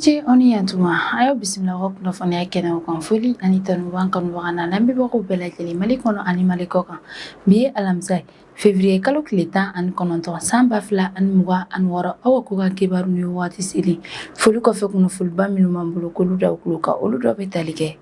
ce oni yantuma ayo bisimila ko kunnafoniya kɛnɛ kan foli ani tanuban kanubaga na lamɛnbagaw bɛɛ lajɛlen Mali kɔnɔ ani Mali kɔ kan bi ye alamisa février kalo tile 19 san 2026 aw ko ka kibaru ni waati seli foli kɔfɛ kunnafoliba minnu b'an bolo k'olu da kulo kan olu dɔ bɛ tali kɛ.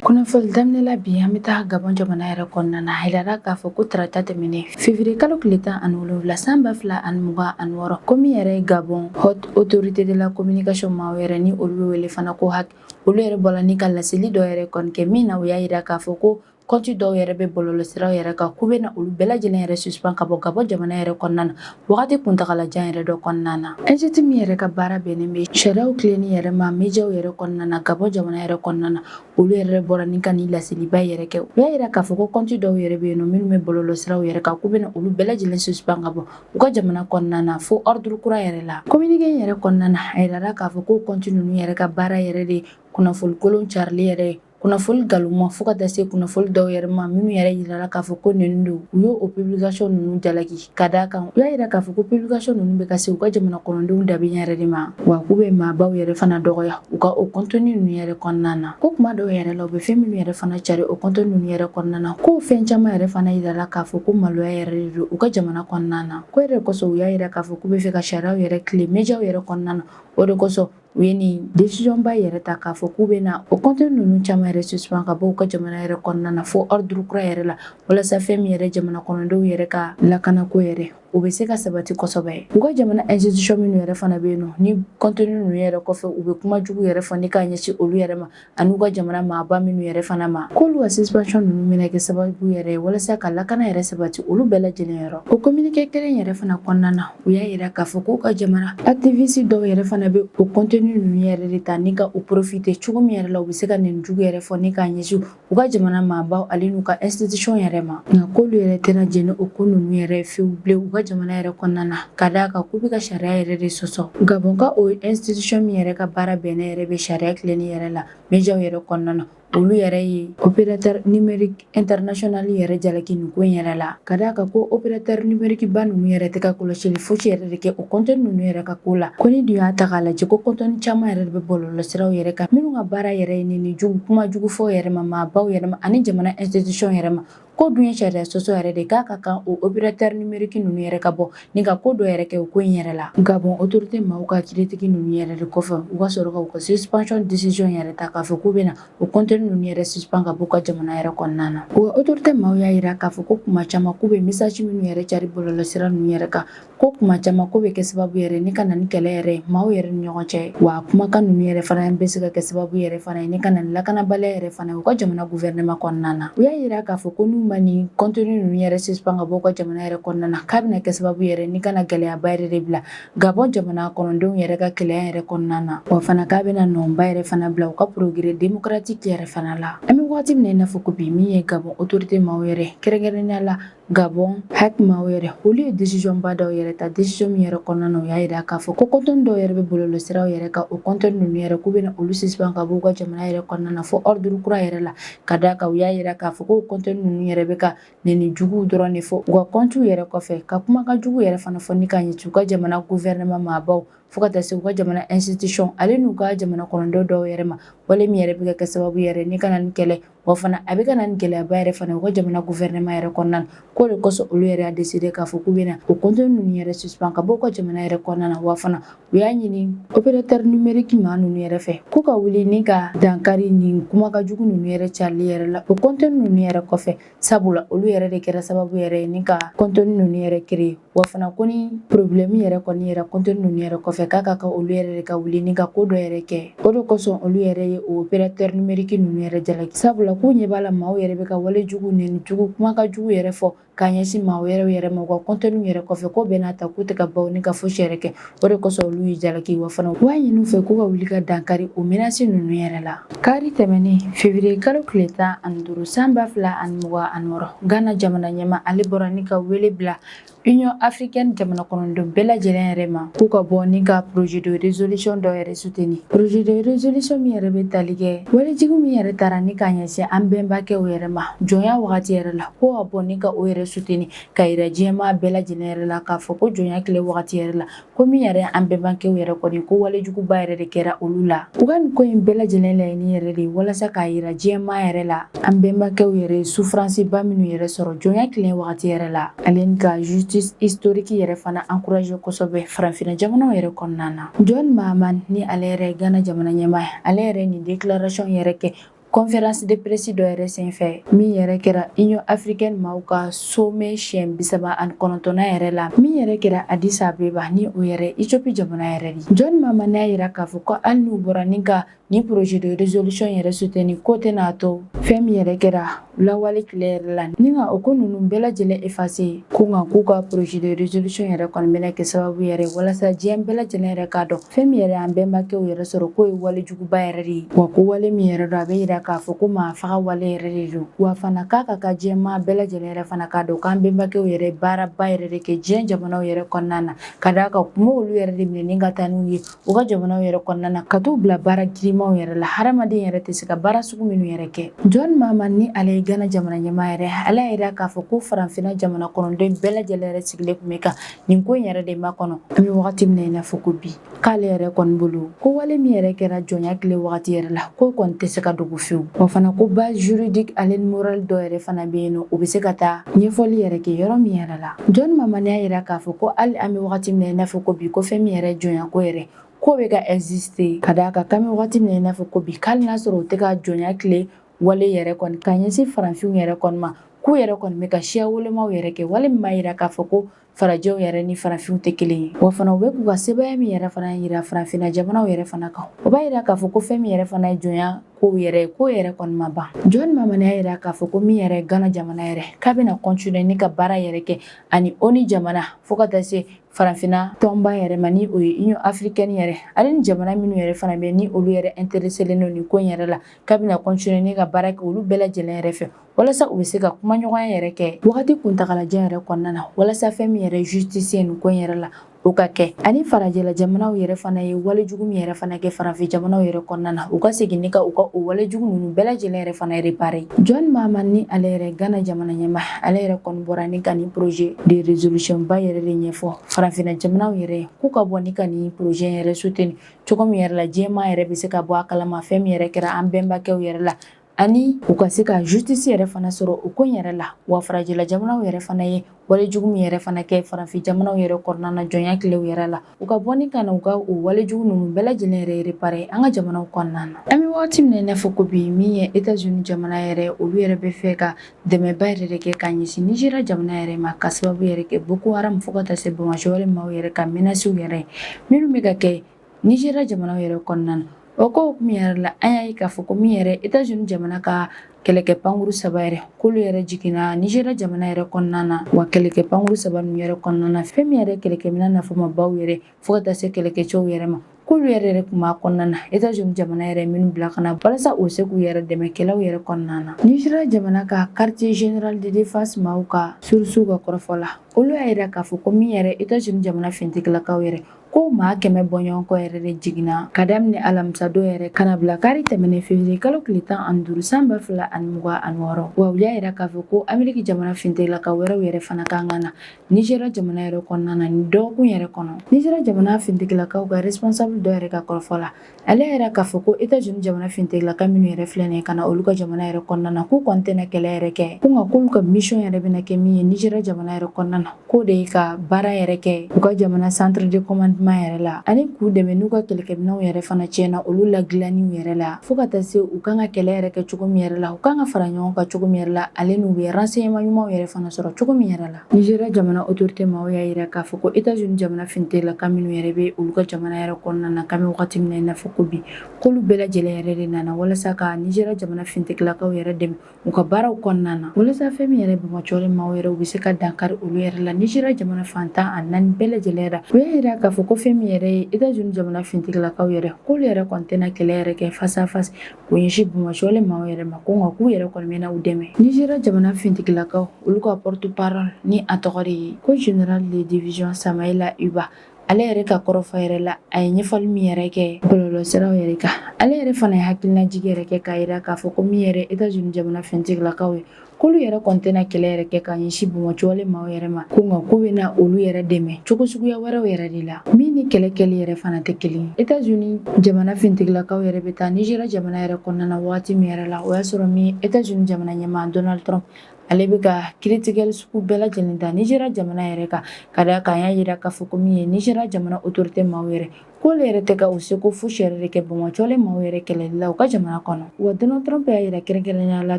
Kunnafoni daminɛ la bi an bɛ taa Gabon jamana yɛrɛ kɔnɔna na hayidara k'a fɔ ko tarata tɛmɛnen février kalo tile 17 san 2026 komi yɛrɛ ye Gabon haute autorité de la communication maaw yɛrɛ ni olu bɛ wele fana ko HAC olu yɛrɛ bɔra ni ka laseli dɔ yɛrɛ kɔni kɛ min na u y'a yira k'a fɔ ko compte dɔw yɛrɛ bɛ bɔlɔlɔsiraw yɛrɛ kan k'u bɛna olu bɛɛ lajɛlen yɛrɛ suspend ka bɔ Gabon jamana yɛrɛ kɔnɔna na wagati kuntagalajan yɛrɛ dɔ kɔnɔna na. Institut min yɛrɛ ka baara bɛnnen bɛ sariyaw tilenni yɛrɛ ma médiaw yɛrɛ kɔnɔna na Gabon jamana yɛrɛ kɔnɔna na olu yɛrɛ bɔra ni ka ni laseliba yɛrɛ kɛ. U y'a yira k'a fɔ ko compte dɔw yɛrɛ bɛ yen nɔ minnu bɛ bɔlɔlɔsiraw yɛrɛ kan k'u bɛna olu bɛɛ lajɛlen suspend ka bɔ u ka jamana kɔnɔna na fo ordre kura yɛrɛ la. Communiqué yɛrɛ kɔnɔna na a yirala k'a fɔ ko compte ninnu yɛrɛ ka baara yɛrɛ de kunnafoni kolon carili yɛrɛ ye kunnafoni galuma fo ka taa se kunnafoni dɔw yɛrɛ ma minnu yɛrɛ yirala k'a fɔ ko ninnu don u y'o publication ninnu jalaki ka d'a kan u y'a yira k'a fɔ ko publication ninnu bɛ ka se u ka jamana kɔnɔdenw dabiɲɛ yɛrɛ de ma wa k'u bɛ maabaw yɛrɛ fana dɔgɔya u ka o contenu ninnu yɛrɛ kɔnɔna na ko kuma dɔw yɛrɛ la u bɛ fɛn minnu yɛrɛ fana cari o contenu ninnu yɛrɛ kɔnɔna na ko fɛn caman yɛrɛ fana yirala k'a fɔ ko maloya yɛrɛ de don u ka jamana kɔnɔna na ko yɛrɛ kosɔn u y'a yira k'a fɔ k'u bɛ fɛ ka sariyaw yɛrɛ tile médiaw yɛrɛ kɔnɔna na o de kosɔn u ye nin décision ba yɛrɛ ta k'a fɔ k'u bɛna o contenu ninnu caman yɛrɛ suspend ka bɔ u ka jamana yɛrɛ kɔnɔna na fo ordre kura yɛrɛ la walasa fɛn min yɛrɛ jamana kɔnɔdenw yɛrɛ ka lakanako yɛrɛ u bɛ se ka sabati kosɛbɛ u ka jamana institution minnu yɛrɛ fana bɛ yen nɔ ni contenu ninnu yɛrɛ kɔfɛ u bɛ kuma jugu yɛrɛ fɔ ni k'a ɲɛsin olu yɛrɛ ma ani u ka jamana maaba minnu yɛrɛ fana ma k'olu ka suspension ninnu bɛna kɛ sababu yɛrɛ ye walasa ka lakana yɛrɛ sabati olu bɛɛ lajɛlen yɔrɔ o communiqué kelen yɛrɛ fana kɔnɔna na u y'a yira k'a fɔ k'u ka jamana activiste dɔw yɛrɛ fana bɛ o contenu ninnu yɛrɛ de ta ni ka o profiter cogo min yɛrɛ la u bɛ se ka nin jugu yɛrɛ fɔ ni k'a ɲɛsin u ka jamana maabaw ale n'u ka institution yɛrɛ ma nka k'olu yɛrɛ tɛna jɛni o ko ninnu yɛrɛ fewu bilen u ka jamana yɛrɛ kɔnɔna na ka d'a kan k'u bɛ ka sariya yɛrɛ de sɔsɔ Gabon ka o institution min yɛrɛ ka baara bɛnnen yɛrɛ bɛ sariya tilenni yɛrɛ la médiaw yɛrɛ kɔnɔna na olu yɛrɛ ye opérateur numérique international yɛrɛ jalaki nin ko in yɛrɛ la ka d'a kan ko opérateur numérique ba ninnu yɛrɛ tɛ ka kɔlɔsili fosi yɛrɛ de kɛ o contenu ninnu yɛrɛ ka ko la ko ni dun y'a ta k'a lajɛ ko contenu caman yɛrɛ de bɛ bɔlɔlɔsiraw yɛrɛ kan minnu ka baara yɛrɛ ye nin jugu kuma jugu fɔ yɛrɛ ma maabaw yɛrɛ ma ani jamana institution yɛrɛ ma ko dun ye sariya sɔsɔ yɛrɛ de k'a ka kan o opérateur numérique ninnu yɛrɛ ka bɔ ni ka ko dɔ yɛrɛ kɛ o ko in yɛrɛ la Gabon autorité maaw ka kiritigi ninnu yɛrɛ de kɔfɛ u ka sɔrɔ ka u ka suspension décision yɛrɛ ta k'a fɔ k'u bɛna o contenu ninnu yɛrɛ suspend ka bɔ u ka jamana yɛrɛ kɔnɔna na o autorité maaw y'a yira k'a fɔ ko kuma caman k'u bɛ message minnu yɛrɛ cari bɔlɔlɔsira ninnu yɛrɛ kan ko kuma caman ko bɛ kɛ sababu yɛrɛ ni ka na ni kɛlɛ yɛrɛ ye maaw yɛrɛ ni ɲɔgɔn cɛ wa kumakan ninnu yɛrɛ fana bɛ se ka kɛ sababu yɛrɛ fana ye ni ka na ni lakanabaliya yɛrɛ fana ye u ka jamana gouvernement kɔnɔna na u y'a yira k'a fɔ ko n'u ma ni contenu ninnu yɛrɛ suspend ka bɔ u ka jamana yɛrɛ kɔnɔna na k'a bɛna kɛ sababu yɛrɛ ni ka na gɛlɛyaba yɛrɛ de bila Gabon jamana kɔnɔdenw yɛrɛ ka kɛlɛya yɛrɛ kɔnɔna na wa fana k'a bɛna nɔnba yɛrɛ fana bila u ka progrès démocratique yɛrɛ fana la an bɛ waati min na i n'a fɔ ko bi min ye Gabon autorité maaw yɛrɛ kɛrɛnkɛrɛnnenya la Gabon HAC maaw yɛrɛ olu ye décision ba dɔw yɛrɛ ta décision min yɛrɛ kɔnɔna na u y'a yira k'a fɔ ko contenu dɔw yɛrɛ bɛ bɔlɔlɔsiraw yɛrɛ kan o contenu ninnu yɛrɛ k'u bɛna olu suspend ka bɔ u ka jamana yɛrɛ kɔnɔna na fo ordre kura yɛrɛ la ka d'a kan u y'a yira k'a fɔ ko contenu ninnu yɛrɛ bɛ ka nɛni juguw dɔrɔn de fɔ u ka compte yɛrɛ kɔfɛ ka kumakan jugu yɛrɛ fana fɔ ni k'a ɲɛci u ka jamana gouvernement maabaw fo ka taa se u ka jamana institution ale n'u ka jamana kɔnɔdenw dɔw yɛrɛ ma wale min yɛrɛ bɛ ka kɛ sababu yɛrɛ ni ka na ni kɛlɛ wa fana a bɛ ka na ni gɛlɛyaba yɛrɛ fana u ka jamana gouvernement yɛrɛ kɔnɔna na k'o de kosɔn olu yɛrɛ y'a décidé k'a fɔ k'u bɛna o contenu ninnu yɛrɛ suspend ka bɔ u ka jamana yɛrɛ kɔnɔna na wa fana u y'a ɲini opérateur numérique maa ninnu yɛrɛ fɛ k'u ka wuli ni ka dankari nin kumakan jugu ninnu yɛrɛ carili yɛrɛ la o contenu ninnu yɛrɛ kɔfɛ sabula olu yɛrɛ de kɛra sababu yɛrɛ ye ni ka contenu ninnu yɛrɛ créer wa fana ko ni problème yɛrɛ kɔni yɛrɛ contenu ninnu yɛrɛ kɔfɛ k'a ka kan olu yɛrɛ de ka wuli ni ka ko dɔ yɛrɛ kɛ o de kosɔn olu yɛrɛ ye o opérateur numérique ninnu yɛrɛ jalaki sabula k'u ɲɛ b'a la maaw yɛrɛ bɛ ka wale jugu nɛni jugu kumakan jugu yɛrɛ fɔ k'a ɲɛsin maaw yɛrɛ ma u ka contenu yɛrɛ kɔfɛ ko bɛɛ n'a ta k'u tɛ ka baw ni ka fosi yɛrɛ kɛ o de kosɔn olu y'i jalaki wa fana u b'a ɲini u fɛ k'u ka wuli ka dankari o menace ninnu yɛrɛ la kari tɛmɛnen février kalo tile 15 san 2026 Ghana jamana ɲɛma ale bɔra ni ka wele bila Union africaine jamana kɔnɔdenw bɛɛ lajɛlen yɛrɛ ma k'u ka bɔ ni ka projet de résolution dɔ yɛrɛ soutenir projet de résolution min yɛrɛ bɛ tali kɛ walejugu min yɛrɛ taara ni k'a ɲɛsin an bɛnbakɛw yɛrɛ ma jɔnya wagati yɛrɛ la ko ka bɔ ni ka o yɛrɛ suteni ka yira diɲɛmaa bɛɛ lajɛlen yɛrɛ la k'a fɔ ko jɔnya tile wagati yɛrɛ la ko min yɛrɛ an bɛnbakɛw yɛrɛ kɔni ko walejuguba yɛrɛ de kɛra olu la u ka nin ko in bɛɛ lajɛlen laɲini yɛrɛ de walasa k'a yira diɲɛmaa yɛrɛ la an bɛnbakɛw yɛrɛ souffrance ba minnu yɛrɛ sɔrɔ jɔnya tile wagati yɛrɛ la ale ni ka justice historique yɛrɛ fana encouragé kosɛbɛ farafinna jamanaw yɛrɛ kɔnɔna na John Mahama ni ale yɛrɛ Ghana jamana ɲɛmaa ale yɛrɛ nin déclaration yɛrɛ kɛ conférence de presse dɔ yɛrɛ senfɛ min yɛrɛ kɛra Union africaine maaw ka sommet siɲɛ 39 yɛrɛ la min yɛrɛ kɛra Addis Abeba ni o yɛrɛ Ethiopie jamana yɛrɛ di John Mahama n'a yira k'a fɔ ko hali n'u bɔra ni ka ni projet de résolution yɛrɛ soutenir ko tɛna to fɛn min yɛrɛ kɛra lawale tile yɛrɛ la ni ka o ko ninnu bɛɛ lajɛlen effacer ko nka k'u ka projet de résolution yɛrɛ kɔni bɛna kɛ sababu yɛrɛ walasa diɲɛ bɛɛ lajɛlen yɛrɛ k'a dɔn fɛn min yɛrɛ an bɛnbakɛw yɛrɛ sɔrɔ k'o ye walejuguba yɛrɛ de ye wa ko wale min yɛrɛ don a bɛ yira k'a fɔ ko maa faga wale yɛrɛ de don wa fana k'a ka ka diɲɛmaa bɛɛ lajɛlen yɛrɛ fana k'a dɔn k'an bɛnbakɛw yɛrɛ baaraba yɛrɛ de kɛ diɲɛ jamanaw yɛrɛ kɔnɔna na ka d'a kan kuma olu yɛrɛ de minɛ ni ka taa n'u ye u ka jamanaw yɛrɛ kɔnɔna na ka t'u bila baara girimaw yɛrɛ la hadamaden yɛrɛ tɛ se ka baara sugu minnu yɛrɛ kɛ John Mahama ni ale ye Ghana jamana ɲɛmaa yɛrɛ ale y'a yira k'a fɔ ko farafinna jamana kɔnɔden bɛɛ lajɛlen yɛrɛ sigilen tun bɛ ka nin ko in yɛrɛ de makɔnɔ an bɛ wagati min na i n'a fɔ ko bi k'ale yɛrɛ kɔni bolo ko wale min yɛrɛ kɛra jɔnya tile wagati yɛrɛ la ko kɔni tɛ se ka dogo fiyewu wa fana ko base juridique ale ni morale dɔ yɛrɛ fana bɛ yen nɔ o bɛ se ka taa ɲɛfɔli yɛrɛ kɛ yɔrɔ min yɛrɛ la John Mahama y'a yira k'a fɔ ko hali an bɛ wagati min na i n'a fɔ ko bi ko fɛn min yɛrɛ jɔnya ko yɛrɛ ko bɛ ka exister ka d'a kan k'an bɛ wagati min na i n'a fɔ ko bi hali n'a sɔrɔ o tɛ ka jɔnya tile wale yɛrɛ kɔni ka ɲɛsin farafinw yɛrɛ kɔni ma k'u yɛrɛ kɔni bɛ ka siya wolemaw yɛrɛ kɛ wale min b'a yira k'a fɔ ko farajɛw yɛrɛ ni farafinw tɛ kelen ye wa fana u bɛ k'u ka sɛbɛya min yɛrɛ fana yira farafinna jamanaw yɛrɛ fana kan o b'a yira k'a fɔ ko fɛn min yɛrɛ fana ye jɔnya ko yɛrɛ kɔni ma ban John Mahama y'a yira k'a fɔ ko min yɛrɛ Ghana jamana yɛrɛ k'a bɛna continuer ni ka baara yɛrɛ kɛ ani ONU jamana fo ka taa se farafinna tɔnba yɛrɛ ma ni o ye Union africaine yɛrɛ ale ni jamana minnu yɛrɛ fana bɛ ni olu yɛrɛ intéressé len don nin ko in yɛrɛ la k'a bɛna continuer ni ka baara kɛ olu bɛɛ lajɛlen yɛrɛ fɛ walasa u bɛ se ka kumaɲɔgɔnya yɛrɛ kɛ wagati kuntagalajan yɛrɛ kɔnɔna na walasa fɛn min yɛrɛ justice nin ko in yɛrɛ la o ka kɛ ani farajɛla jamanaw yɛrɛ fana ye walejugu min yɛrɛ fana kɛ farafin jamanaw yɛrɛ kɔnɔna na u ka segin ni ka u ka o walejugu ninnu bɛɛ lajɛlen yɛrɛ fana réparer John Mahama ni ale yɛrɛ Ghana jamana ɲɛmaa ale yɛrɛ kɔni bɔra ni ka nin projet de résolution ba yɛrɛ de ɲɛfɔ farafinna jamanaw yɛrɛ k'u ka bɔ ni ka nin projet yɛrɛ soutenir cogo min yɛrɛ la diɲɛmaa yɛrɛ bɛ se ka bɔ a kalama fɛn min yɛrɛ kɛra an bɛnbakɛw yɛrɛ la ani u ka se ka justice yɛrɛ fana sɔrɔ o ko in yɛrɛ la wa farajɛla jamanaw yɛrɛ fana ye walejugu min yɛrɛ fana kɛ farafin jamanaw yɛrɛ kɔnɔna na jɔnya tilew yɛrɛ la u ka bɔ ni ka na u ka o walejugu ninnu bɛɛ lajɛlen yɛrɛ réparer an ka jamanaw kɔnɔna na an bɛ wagati min na i n'a fɔ ko bi min ye États-Unis jamana yɛrɛ olu yɛrɛ bɛ fɛ ka dɛmɛba yɛrɛ de kɛ ka ɲɛsin Nigeria jamana yɛrɛ ma ka sababu yɛrɛ kɛ Boko Haram fo ka taa se Bamakɔ maaw yɛrɛ ka menaces yɛrɛ minnu bɛ ka kɛ Nigeria jamanaw yɛrɛ kɔnɔna na o ko min yɛrɛ la an y'a ye k'a fɔ ko min yɛrɛ États-Unis jamana ka kɛlɛkɛ pankuru 3 yɛrɛ k'olu yɛrɛ jiginna Nigeria jamana yɛrɛ kɔnɔna na wa kɛlɛkɛ pankuru 3 ninnu yɛrɛ kɔnɔna na fɛn min yɛrɛ kɛlɛkɛminɛn nafamabaw yɛrɛ fo ka taa se kɛlɛkɛcɛw yɛrɛ ma k'olu yɛrɛ kun b'a kɔnɔna na États-Unis jamana yɛrɛ minnu bila ka na walasa u se k'u yɛrɛ dɛmɛ kɛlɛw yɛrɛ kɔnɔna na Nigeria jamana ka quartier général de défense maaw ka sources ka kɔrɔfɔ la olu y'a yira k'a fɔ ko min yɛrɛ États-Unis jamana fintigilakaw yɛrɛ ko maa 100 bɔɲɔgɔn kɔ yɛrɛ de jiginna ka daminɛ alamisa don yɛrɛ kana bila kari tɛmɛnen février kalo tile 15 san 2026 wa u y'a yira k'a fɔ ko Amérique jamana fintigilaka wɛrɛw yɛrɛ fana kan ka na Nigeria jamana yɛrɛ kɔnɔna na ni dɔgɔkun yɛrɛ kɔnɔ Nigeria jamana fintigilakaw ka responsable dɔ yɛrɛ ka kɔrɔfɔ la ale yɛrɛ k'a fɔ ko États-Unis jamana fintigilaka minnu yɛrɛ filɛ nin ye ka na olu ka jamana yɛrɛ kɔnɔna na k'u kɔni tɛna kɛlɛ yɛrɛ kɛ ko nka k'olu ka mission yɛrɛ bɛna kɛ min ye Nigeria jamana yɛrɛ kɔnɔna na k'o de ye ka baara yɛrɛ kɛ u ka jamana centre de commandement yɛrɛ la ani k'u dɛmɛ n'u ka kɛlɛkɛminɛnw yɛrɛ fana tiɲɛna olu ladilanniw yɛrɛ la fo ka taa se u kan ka kɛlɛ yɛrɛ kɛ cogo min yɛrɛ la u kan ka fara ɲɔgɔn kan cogo min yɛrɛ la ale n'u bɛ renseignement ɲumanw yɛrɛ fana sɔrɔ cogo min yɛrɛ la Nigeria jamana autorité maaw y'a yira k'a fɔ ko États-Unis jamana fintigilaka minnu yɛrɛ bɛ olu ka jamana yɛrɛ kɔnɔna na kan bɛ wagati min na i n'a fɔ ko bi k'olu bɛɛ lajɛlen yɛrɛ de nana walasa ka Nigeria jamana fintigilakaw yɛrɛ dɛmɛ u ka baaraw kɔnɔna na walasa fɛn min yɛrɛ Bamakɔ maaw yɛrɛ u bɛ se ka dankari olu yɛrɛ la Nigeria jamana fantan a 4 bɛɛ lajɛlen la u y'a yira k'a fɔ ko fɛn min yɛrɛ ye États-Unis jamana fintigilakaw yɛrɛ k'olu yɛrɛ kɔni tɛna kɛlɛ yɛrɛ kɛ face à face k'u ɲɛsin Bamakɔ maaw yɛrɛ ma ko nka k'u yɛrɛ kɔni bɛna u dɛmɛ Nigeria jamana fintigilakaw olu ka porte-parole ni a tɔgɔ de ye ko général de division Samaïla Uba ale yɛrɛ ka kɔrɔfɔ yɛrɛ la a ye ɲɛfɔli min yɛrɛ kɛ bɔlɔlɔ bɔlɔlɔsiraw yɛrɛ kan. Ale yɛrɛ fana ye hakilinajigi yɛrɛ kɛ k'a yira k'a fɔ ko min yɛrɛ États-Unis jamana fɛntigilakaw ye k'olu yɛrɛ kɔni tɛna kɛlɛ yɛrɛ kɛ ka ɲɛsin Bamakɔwale maaw yɛrɛ ma ko nka ko bɛna olu yɛrɛ dɛmɛ cogo suguya wɛrɛw yɛrɛ de la min ni kɛlɛ kɛli yɛrɛ fana tɛ kelen ye. États-Unis jamana fɛntigilakaw yɛrɛ bɛ taa Niger jamana yɛrɛ kɔnɔna na waati min yɛrɛ la o y'a sɔrɔ min États-Unis jamana ɲɛmaa Donald Trump ale bɛ ka kiritigɛli sugu bɛɛ lajɛlen ta Niger jamana yɛrɛ kan ka d'a kan y'a yira k'a fɔ ko min ye Niger jamana autorité maaw yɛrɛ k'olu yɛrɛ tɛ ka u seko fosi yɛrɛ de kɛ Bamakɔwale maaw yɛrɛ kɛlɛli la u ka jamana kɔnɔ. Wa Donald Trump y'a yira kɛrɛnkɛrɛnnenya la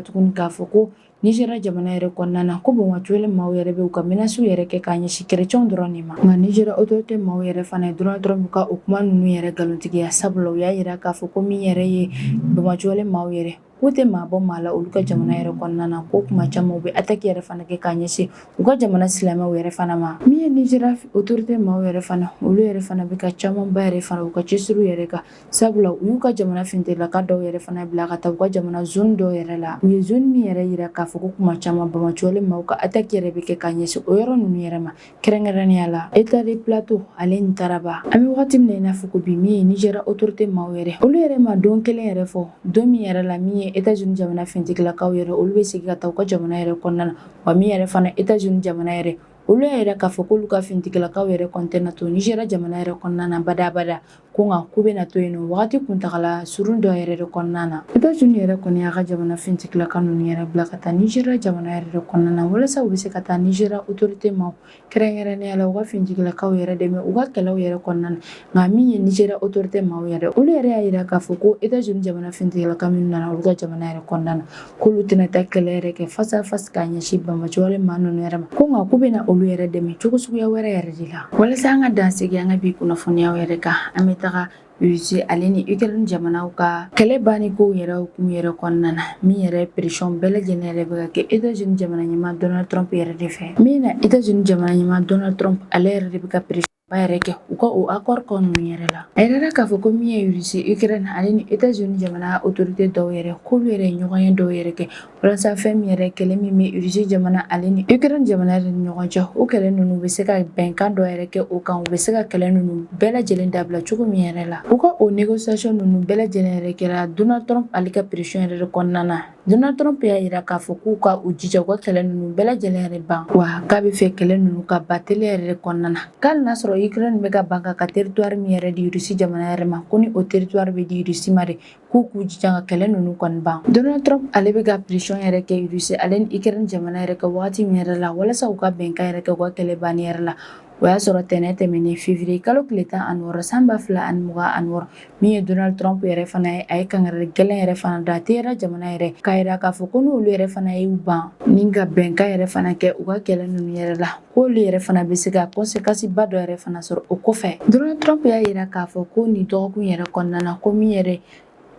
tuguni k'a fɔ ko Niger jamana yɛrɛ kɔnɔna na ko Bamakɔwale maaw yɛrɛ bɛ u ka menaces yɛrɛ kɛ k'a ɲɛsin chrétiens dɔrɔn de ma. Nka Niger autorité maaw yɛrɛ fana ye Donald Trump ka o kuma ninnu yɛrɛ nkalontigiya sabula u y'a yira k'a fɔ ko min yɛrɛ ye Bamakɔwale maaw yɛrɛ k'u tɛ maa bɔ maa la olu ka jamana yɛrɛ kɔnɔna na ko kuma caman u bɛ attaque yɛrɛ fana kɛ k'a ɲɛsin u ka jamana silamɛw yɛrɛ fana ma. Min ye Niger autorité maaw yɛrɛ fana olu yɛrɛ fana bɛ ka camanba yɛrɛ fana u ka cɛsiriw yɛrɛ kan sabula u y'u ka jamana fintilaka dɔw yɛrɛ fana bila ka taa u ka jamana zone dɔw yɛrɛ la u ye zone min yɛrɛ yira k'a fɔ ko kuma caman Bamakɔwale maaw ka attaque yɛrɛ bɛ kɛ k'a ɲɛsin o yɔrɔ ninnu yɛrɛ ma kɛrɛnkɛrɛnnenya la État de Plateau ale ni Taraba an bɛ wagati min na i n'a fɔ ko bi min ye Niger autorité maaw yɛrɛ olu yɛrɛ ma don kelen yɛrɛ fɔ don min yɛrɛ la min ye États-Unis jamana fɛntigilakaw yɛrɛ olu bɛ segin ka taa u ka jamana yɛrɛ kɔnɔna na wa min yɛrɛ fana États-Unis jamana yɛrɛ olu y'a yira k'a fɔ k'olu ka fɛntigilakaw yɛrɛ kɔni tɛna to Niger jamana yɛrɛ kɔnɔna na badabada ko nka k'u bɛna to yen nɔ wagati kuntagala surun dɔ yɛrɛ de kɔnɔna na. États-Unis yɛrɛ kɔni y'a ka jamana fɛntigilaka ninnu yɛrɛ bila ka taa Niger jamana yɛrɛ de kɔnɔna na walasa u bɛ se ka taa Niger autorité maaw kɛrɛnkɛrɛnnenya la u ka fɛntigilakaw yɛrɛ dɛmɛ u ka kɛlɛw yɛrɛ kɔnɔna na nka min ye Niger autorité maaw yɛrɛ olu yɛrɛ y'a yira k'a fɔ ko États-Unis jamana fɛntigilaka minnu nana olu ka jamana yɛrɛ kɔnɔna na k'olu tɛna taa kɛlɛ yɛrɛ kɛ face à face k'a ɲɛsin Bamakɔwale maa ninnu yɛrɛ ma ko nka k'u bɛna olu yɛrɛ dɛmɛ cogo suguya wɛrɛ yɛrɛ de la. Walasa an ka dansigi an ka bi kunnafoniyaw yɛrɛ kan an bɛ taga Russie ale ni Ukraine jamanaw ka kɛlɛ banni kow yɛrɛ hukumu yɛrɛ kɔnɔna na min yɛrɛ pression bɛɛ lajɛlen yɛrɛ bɛ ka kɛ États-Unis jamana ɲɛmaa Donald Trump yɛrɛ de fɛ min na États-Unis jamana ɲɛmaa Donald Trump ale yɛrɛ de bɛ ka pression ba yɛrɛ kɛ u ka o accord kɔnɔna yɛrɛ la. A yɛrɛ k'a fɔ ko min ye Russie Ukraine ale ni États-Unis jamana autorité dɔw yɛrɛ k'olu yɛrɛ ye ɲɔgɔnye dɔw yɛrɛ kɛ walasa fɛn min yɛrɛ kɛlɛ min bɛ Russie jamana ale ni Ukraine jamana yɛrɛ ni ɲɔgɔn cɛ o kɛlɛ ninnu bɛ se ka bɛnkan dɔ yɛrɛ kɛ o kan u bɛ se ka kɛlɛ ninnu bɛɛ lajɛlen dabila cogo min yɛrɛ la u ka o négociation ninnu bɛɛ lajɛlen yɛrɛ kɛra Donald Trump ale ka pression yɛrɛ de kɔnɔna na. Donald Trump y'a yira k'a fɔ k'u ka u jija u ka kɛlɛ ninnu bɛɛ lajɛlen yɛrɛ ban wa k'a bɛ fɛ kɛlɛ ninnu ka ba teliya yɛrɛ de kɔnɔna na k'ali n'a sɔrɔ Ukraine bɛ ka ban ka territoire min yɛrɛ di Russie jamana yɛrɛ ma ko ni o territoire bɛ di Russie ma de k'u k'u jija ka kɛlɛ ninnu kɔni ban. Donald Trump ale bɛ ka pression yɛrɛ kɛ Russie ale ni Ukraine jamana yɛrɛ kan wagati min yɛrɛ la walasa u ka bɛnkan yɛrɛ kɛ u ka kɛlɛ banni yɛrɛ la o y'a sɔrɔ tɛnɛ tɛmɛnen février kalo tile 16 san 2026 min ye Donald Trump yɛrɛ fana ye a ye kangari gɛlɛn yɛrɛ fana da Tehran jamana yɛrɛ k'a yira k'a fɔ ko n'olu yɛrɛ fana y'u ban ni ka bɛnkan yɛrɛ fana kɛ u ka kɛlɛ ninnu yɛrɛ la k'olu yɛrɛ fana bɛ se ka conséquence ba dɔ yɛrɛ fana sɔrɔ o kɔfɛ. Donald Trump y'a yira k'a fɔ ko nin dɔgɔkun yɛrɛ kɔnɔna na ko min yɛrɛ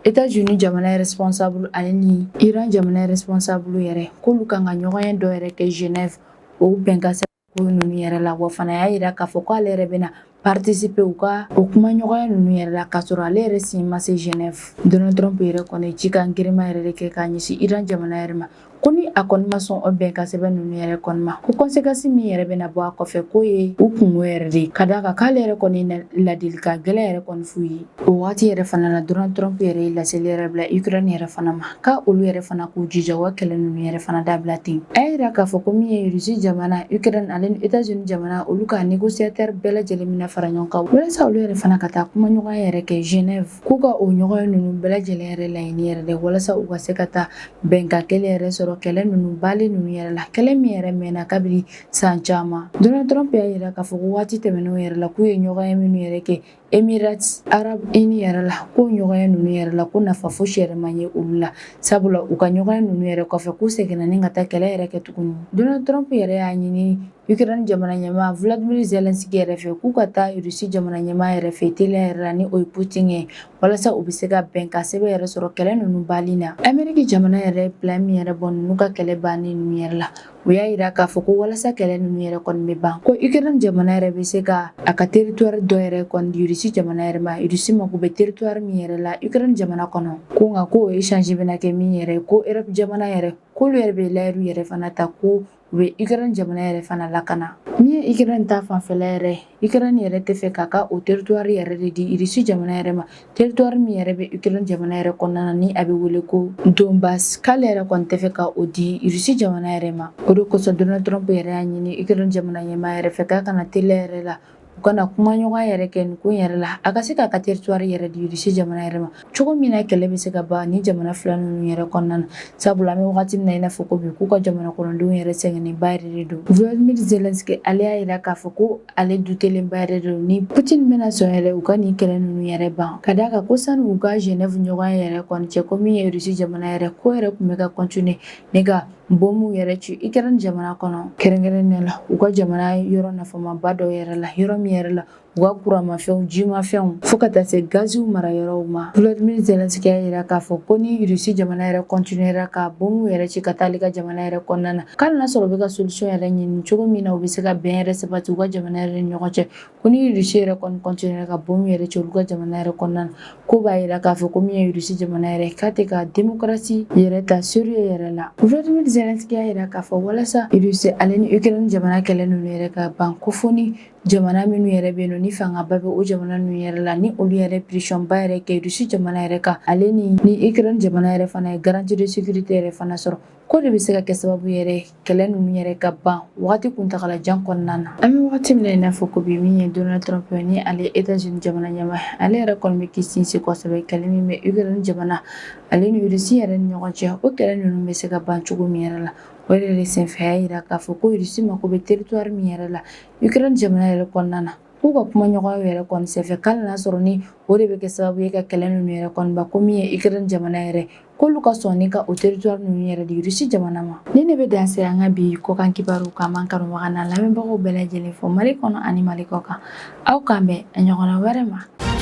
États-Unis jamana responsable ale ni Iran jamana responsable yɛrɛ k'olu kan ka ɲɔgɔnye dɔ yɛrɛ kɛ Genève o bɛnkan ko ninnu yɛrɛ la wa fana y'a yira k'a fɔ ko ale yɛrɛ bɛna participer u ka o kuma ɲɔgɔnya ninnu yɛrɛ la k'a sɔrɔ ale yɛrɛ sen ma se Genève. Donald Trump yɛrɛ kɔni cikan girinma yɛrɛ de kɛ k'a ɲɛsin Iran jamana yɛrɛ ma ko ni a kɔni ma sɔn o bɛnkan sɛbɛn ninnu yɛrɛ kɔni ma ko conséquence min yɛrɛ bɛna bɔ a kɔfɛ k'o ye u kungo yɛrɛ de ka d'a kan k'ale yɛrɛ kɔni ladilikan gɛlɛn yɛrɛ kɔni f'u ye o waati yɛrɛ fana la Donald Trump yɛrɛ ye laseli yɛrɛ bila Ukraine yɛrɛ fana ma ka olu yɛrɛ fana k'u jija u ka kɛlɛ ninnu yɛrɛ fana dabila ten. A yira k'a fɔ ko min ye Russie jamana Ukraine ale ni États-Unis jamana olu ka négociateur bɛɛ lajɛlen mina fara ɲɔgɔn kan walasa olu yɛrɛ fana ka taa kuma ɲɔgɔnya yɛrɛ kɛ Genève k'u ka o ɲɔgɔnya ninnu bɛɛ lajɛlen yɛrɛ laɲini yɛrɛ de walasa u ka se ka taa bɛnkan kelen yɛrɛ sɔrɔ kɛlɛ ninnu bali ninnu yɛrɛ la kɛlɛ min yɛrɛ mɛnna kabini san caman. Donald Trump y'a yira k'a fɔ ko waati tɛmɛnenw yɛrɛ la k'u ye ɲɔgɔnya minnu yɛrɛ kɛ Emirates Arab Unis yɛrɛ la k'o ɲɔgɔnya ninnu yɛrɛ la ko nafa fosi yɛrɛ ma ye olu la sabula u ka ɲɔgɔnya ninnu yɛrɛ kɔfɛ k'u seginna ni ka taa kɛlɛ yɛrɛ kɛ tuguni. Donald Trump yɛrɛ y'a ɲini Ukraine jamana ɲɛmaa Vladimir Zelensky yɛrɛ fɛ k'u ka taa Russie jamana ɲɛmaa yɛrɛ fɛ teliya yɛrɛ la ni o ye Putin ye walasa u bɛ se ka bɛnkan sɛbɛn yɛrɛ sɔrɔ kɛlɛ ninnu bali na. Amérique jamana yɛrɛ plan min yɛrɛ bɔ ninnu ka kɛlɛ banni ninnu yɛrɛ la o y'a yira k'a fɔ ko walasa kɛlɛ ninnu yɛrɛ kɔni bɛ ban ko Ukraine jamana yɛrɛ bɛ se ka a ka territoire dɔ yɛrɛ kɔni di Russie jamana yɛrɛ ma Russie mako bɛ territoire min yɛrɛ la Ukraine jamana kɔnɔ ko nka ko o échange bɛna kɛ min yɛrɛ ko Europe jamana yɛrɛ k'olu yɛrɛ bɛ layiru yɛrɛ fana ta ko u bɛ Ukraine jamana yɛrɛ fana lakana. Min ye Ukraine ta fanfɛla yɛrɛ ye, Ukraine yɛrɛ tɛ fɛ k'a ka o territoire yɛrɛ de di Russie jamana yɛrɛ ma. Territoire min yɛrɛ bɛ Ukraine jamana yɛrɛ kɔnɔna na ni a bɛ wele ko Donbas, k'ale yɛrɛ kɔni tɛ fɛ ka o di Russie jamana yɛrɛ ma. O de kosɔn Donald Trump yɛrɛ y'a ɲini Ukraine jamana ɲɛmaa yɛrɛ fɛ k'a kana teliya yɛrɛ la u kana kumaɲɔgɔnya yɛrɛ kɛ nin ko in yɛrɛ la, a ka se k'a ka territoire yɛrɛ di Russie jamana yɛrɛ ma cogo min na kɛlɛ bɛ se ka ban ni jamana fila ninnu yɛrɛ kɔnɔna na. Sabula an bɛ wagati min na i n'a fɔ ko bi k'u ka jamana kɔnɔdenw yɛrɛ sɛgɛnnenba yɛrɛ de don. Volodymyr Zelensky ale y'a jira k'a fɔ ko ale dutelenba yɛrɛ de don ni Putin bɛna sɔn yɛrɛ u ka nin kɛlɛ ninnu yɛrɛ ban. Ka d'a kan ko sani u ka Genève ɲɔgɔnya yɛrɛ kɔni cɛ ko min ye Russie jamana yɛrɛ ko yɛrɛ tun bɛ ka continuer ne ka bomu yɛrɛ ci Ukraine jamana kɔnɔ kɛrɛnkɛrɛnnen la u ka jamana yɔrɔ nafamaba dɔ yɛrɛ la, yɔrɔ min yɛrɛ la u ka kuranmafɛnw jimafɛnw fo ka taa se gaziw mara yɔrɔw ma. Volodymyr Zelensky y'a jira k'a fɔ ko ni Russie jamana yɛrɛ continuera ka bomu yɛrɛ ci ka taa ale ka jamana yɛrɛ kɔnɔna na k'ale n'a sɔrɔ u bɛ ka solution yɛrɛ ɲini cogo min na u bɛ se ka bɛn yɛrɛ sabati u ka jamana yɛrɛ ni ɲɔgɔn cɛ, ko ni Russie yɛrɛ kɔni continuera ka bomu yɛrɛ ci olu ka jamana yɛrɛ kɔnɔna na ko b'a jira k'a fɔ ko min ye Russie jamana yɛrɛ k'a tɛ ka démocratie yɛrɛ ta sérieux yɛrɛ la. Volodymyr Zelensky y'a jira k'a fɔ walasa Russie ale ni Ukraine jamana kɛlɛ ninnu yɛrɛ ka ban ko fo ni jamana minnu yɛrɛ bɛ yen nɔ ni fangaba bɛ o jamana ninnu yɛrɛ la ni olu yɛrɛ pression ba yɛrɛ kɛ Russie jamana yɛrɛ kan ale ni Ukraine jamana yɛrɛ fana ye garantie de sécurité yɛrɛ fana sɔrɔ ko de bɛ se ka kɛ sababu yɛrɛ kɛlɛ ninnu yɛrɛ ka ban wagati kuntagalajan kɔnɔna na. An bɛ wagati min na i n'a fɔ ko bi min ye Donald Trump ni ale États-Unis jamana ɲɛmaa ale yɛrɛ kɔni bɛ k'i sinsin kosɛbɛ kɛlɛ min bɛ Ukraine jamana ale ni Russie yɛrɛ ni ɲɔgɔn cɛ o kɛlɛ ninnu bɛ se ka ban cogo min yɛrɛ la. O yɛrɛ de senfɛ a y'a jira k'a fɔ ko Russie mako bɛ territoire min yɛrɛ la Ukraine jamana yɛrɛ kɔnɔna na k'u ka kumaɲɔgɔnw yɛrɛ kɔni senfɛ k'ale n'a sɔrɔ ni o de bɛ kɛ sababu ye ka kɛlɛ ninnu yɛrɛ kɔni ban ko min ye Ukraine jamana yɛrɛ k'olu ka sɔn ni ka o territoire ninnu yɛrɛ di Russie jamana ma. Ni ne bɛ dan se an ka bi kɔkan kibaru kan man kanubaga n'a lamɛnbagaw bɛɛ lajɛlen fɔ Mali kɔnɔ ani Mali kɔ kan aw k'an bɛn a ɲɔgɔnna wɛrɛ ma.